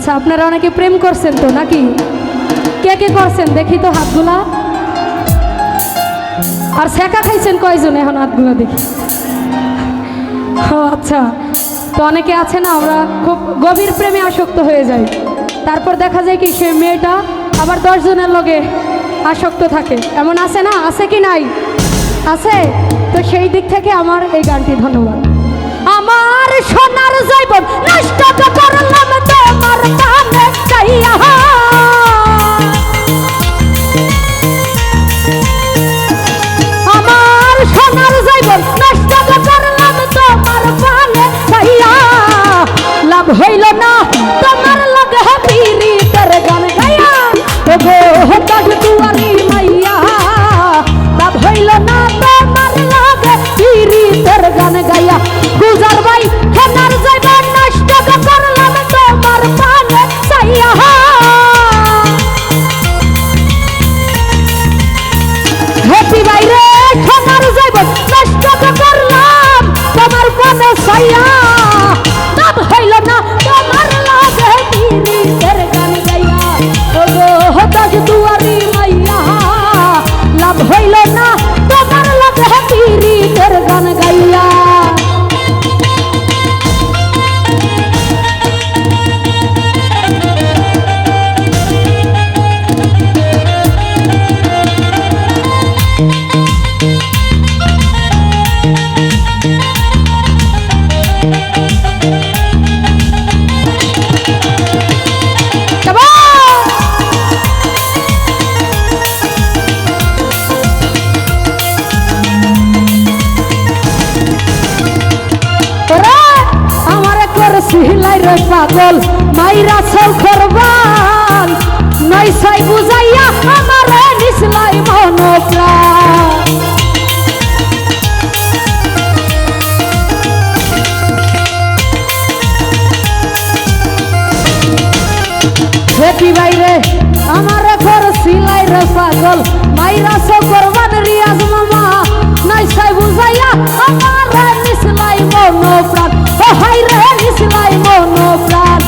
আচ্ছা, আপনারা অনেকে প্রেম করছেন তো নাকি? কে কে করছেন দেখি তো হাতগুলা। আর শেখা খাইছেন কয়জন এখন হাতগুলা দেখি? ও আচ্ছা, তো অনেকে আছে না, আমরা খুব গভীর প্রেমে আসক্ত হয়ে যাই, তারপর দেখা যায় কি সে মেয়েটা আবার 10 জনের লগে আসক্ত থাকে, এমন আছে না? আছে কি নাই? আছে। তো সেই দিক থেকে আমার এই গানটি। ধন্যবাদ। আমার সোনার জীবন নষ্ট করলাম তোমার প্রাণে চাইয়া, আমার সোনার জীবন নষ্ট করলাম তোমার প্রাণে চাইয়া, লাভ হইল না তোমার লগে পীড়িতের গান গাইয়া, গো হতাশ দুয়ারি মাইয়া, লাভ হইল না তোমার লগে পীড়িতের গান গাইয়া, গুজার ভাই সোনার জীবন নষ্ট করলাম তোমার প্রাণে চাইয়া, হ্যাপি ভাই রে সোনার জীবন নষ্ট করলাম তোমার প্রাণে চাইয়া, লাভ হইল না তোমার লগে পীড়িতের গান গাইয়া, ওগো হতাশ দুয়ারি মাইয়া, লাভ হইল না তোমার লগে পীড়িতের গান গাইয়া। সিলাই রে পাগল মাইরা সব করবান, নয় সাই বুঝাইয়া আমারে নিসলাই মনোপ্রাণ, হেপি বাইরে আমারে ঘর সিলাই রে পাগল মাইরা সব করবান, রিয়াজ মামা নয় সাই বুঝাইয়া আমারে নিসলাই মনোপ্রাণ, ও হাই রে নিসলাই মনোপ্রাণ,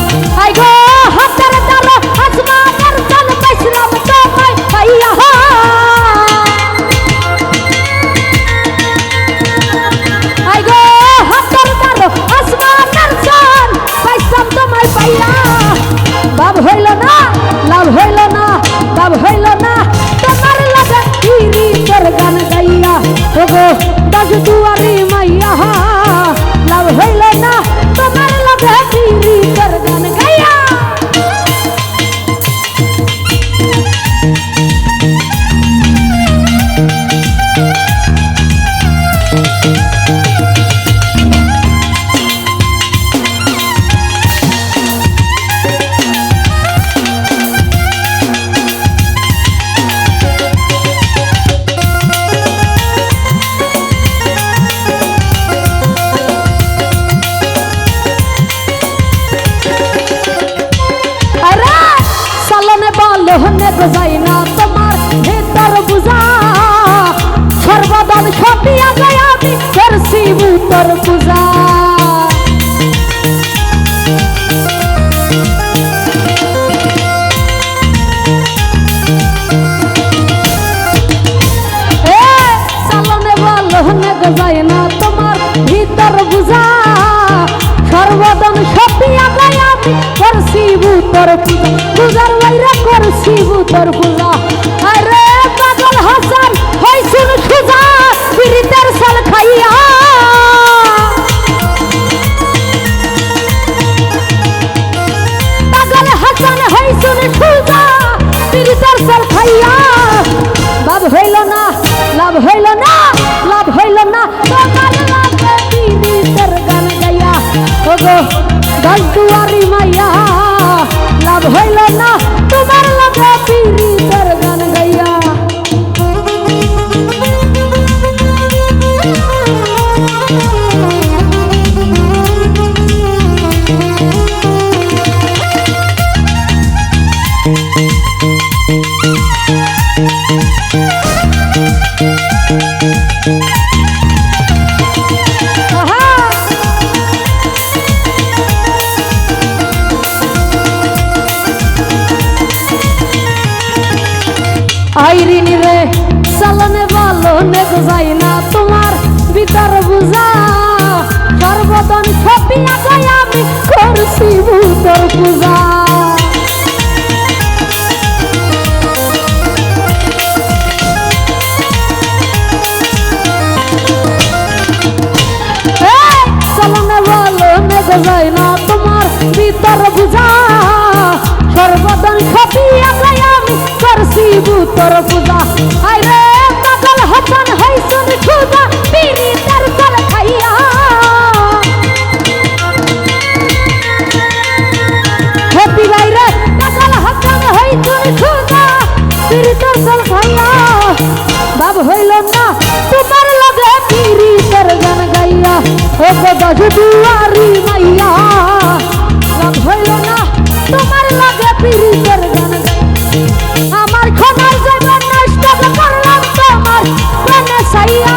আই গো হাতের দ্বারা আসমানের চাল পাইছিলাম তোমায় পাইয়া, আই গো হাতের দ্বারা আসমানের চাল পাইছিলাম তোমায় পাইয়া, লাভ হইল না, লাভ হইল না, লাভ হইল না তোমার লাগে পীড়িতের গান গাইয়া, ওগো দশ দুয়ারি মাইয়া, লাভ হইল না তোমার লাগে পীড়িতের গান গাইয়া। লোহনে গোজাই না তোমার ভেতর বুঝা, সর্বদান সপিয়া যায় আমি করছি উত্তর পূজা, লোহনে গোজাই না তোমার ভিতর বুঝা, সর্বদান সপিয়া যায় আমি করছি উত্তর পূজা, পূজার বাইরে করছি উত্তর পূজা, আরে পাগল হাসান হইছুন সুজা পীড়িতের সাল খাইয়া, পাগল হাসান হইছুন সুজা পীড়িতের সাল খাইয়া, লাভ হইল না, লাভ হইল না, লাভ হইল না তোমার লাগে পীড়িতের গান গাইয়া, ওগো দশ দুয়ারি মাইয়া, লাভ হইল না তোমার লাগে পীড়িতের গান গাইয়া। আইরিনি রে চলনে বলনে যাই না তোমার ভিতর বুঝা সর্বদন ছপিয়া যাই আমি করছি ভূতর পূজা চলনে বলনে যাই না তোমার ভিতর বুঝা সর্বদন ছপিয়া যাই আমি করছি ভূতর পূজা আরে পাগল হসন হইছুন খুদা পীরিতের জল খাইয়া হ্যাপি ভাই রে পাগল হসন হইছুন খুদা পীরিতের জল খাইয়া বাব হইল না তোমার লগে পীরিতের গান গাইয়া ও গদজ দুয়ারি মাইয়া বাব হইল না তোমার লগে পীরিতের গান গাইয়া আমার খনার জীবন নষ্ট করলাম তোমার প্রেমে সাইয়া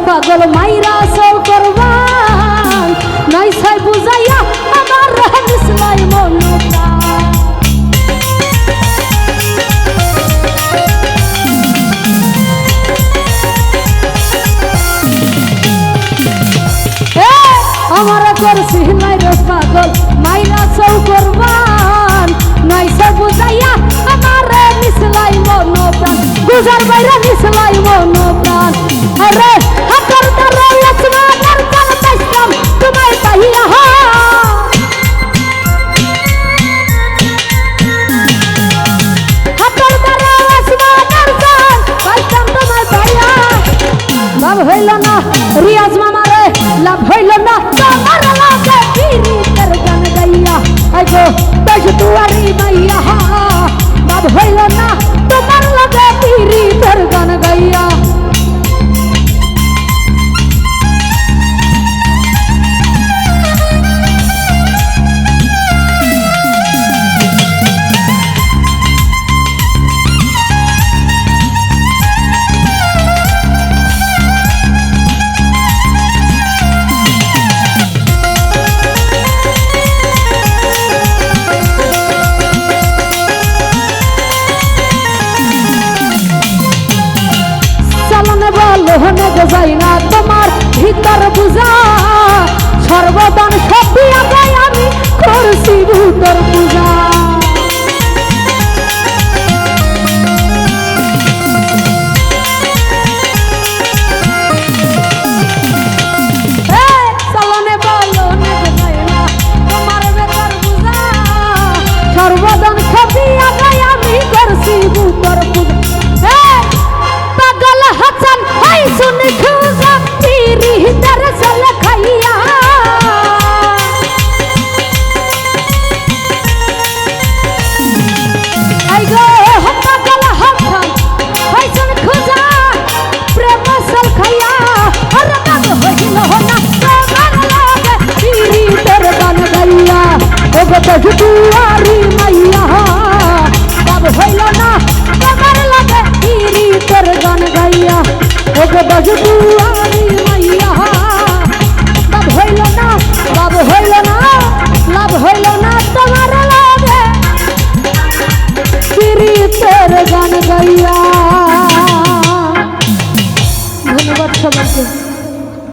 পাগল মাইরা সৌ করবান নাই সাই বুঝাইয়া আমার মিসলাই মনুকা আমার করছি নাই রে পাগল মাইরা সৌ করবান নাই সাই বুঝাইয়া আমার মিসলাই মনুপ্রাণ গুজার বাইরে মিসলাই মনুপ্রাণ আরে হাতর দ্বারা লক্ষ্মণের গান পাইতাম তোমায় পাইয়া হাতর দ্বারা লক্ষ্মণের গান পাইতাম তোমায় পাইয়া লাভ হইল না রিয়াজ মামারে লাভ হইল না তোমার লাগে পীরিতের গান গাইয়া আইগো দশ দুয়ারি মাইয়া লাভ হইল না তোমার লাগে পীরিতের গান গাইয়া লোহনে যাই না তোমার ভিতর বুঝা সর্বদান সপিয়া যাই আমি করছি ভূতর পূজা চলনে বলনে যাই না তোমার ভিতর বুঝা সর্বদান সপিয়া যাই আমি করছি ভূতর পূজা পাগল হাসান হইছুন খুদা পীরিতের জল খাইয়া আইগো পাগল হাসান হইছুন খুদা প্রেম জল খাইয়া আর বাব হইল না তোমার লাগে পীরিতের গান গাইয়া ও গো দুয়ারি মাইয়া বাব হইল না তোমার লাগে পীরিতের গান গাইয়া ও গো দুয়ারি মাইয়া বাব হইল না বাব হইল না লাভ হইল না তোমার লাগে পীরিতের গান গাইয়া ধন্যবাদ সবাইকে।